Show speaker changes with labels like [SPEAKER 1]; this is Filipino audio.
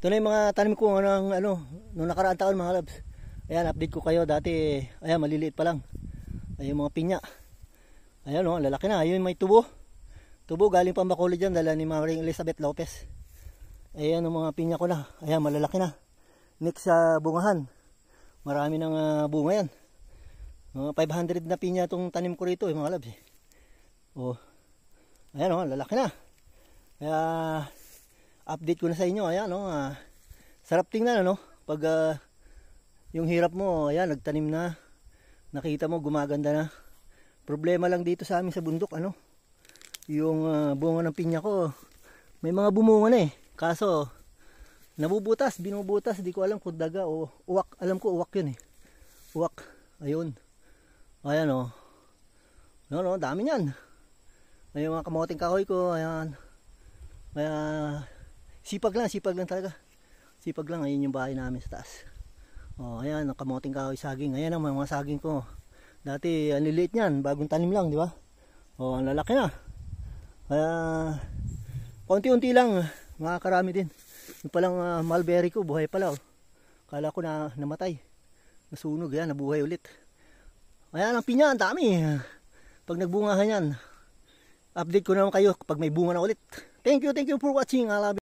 [SPEAKER 1] Ito na yung mga tanim ko ng nung nakaraang taon mga labs. Ayan, update ko kayo. Dati, ayan, maliliit pa lang. Ayan mga pinya. Ayan o, lalaki na. Ayun may tubo. Tubo galing pa Bacolod dyan. Dala ni Maring Elizabeth Lopez. Ayan ang mga pinya ko na. Ayan, malalaki na. Next sa bungahan. Marami ng bunga yan. Mga 500 na pinya itong tanim ko rito mga labs. Oh. Ayan o, lalaki na. Kaya update ko na sa inyo. Ayan o, sarap tingnan pag yung hirap mo, ayan, nagtanim na. Nakita mo, gumaganda na. Problema lang dito sa amin sa bundok, yung bunga ng pinya ko, may mga bumunga na kaso, nabubutas, binubutas, di ko alam kung daga o uwak. Alam ko uwak yun uwak, ayun. Ayan o. Dami yan. Ayun mga kamoting kahoy ko, ayan. Kaya, sipag lang talaga. Sipag lang, ayun yung bahay namin sa taas. Oh, ayan, ang kamoting kahoy saging. Ayan ang mga saging ko. Dati, ang liliit niyan, bagong tanim lang, di ba? Oh, ang lalaki na. Kaya, konti-unti lang, makakarami din. Yung palang mulberry ko, buhay pala. Kala ko na namatay. Nasunog, yan, nabuhay ulit. Ayan, ang pinya, ang dami. Pag nagbungahan yan, update ko naman kayo pag may bunga na ulit. Thank you for watching. I love you.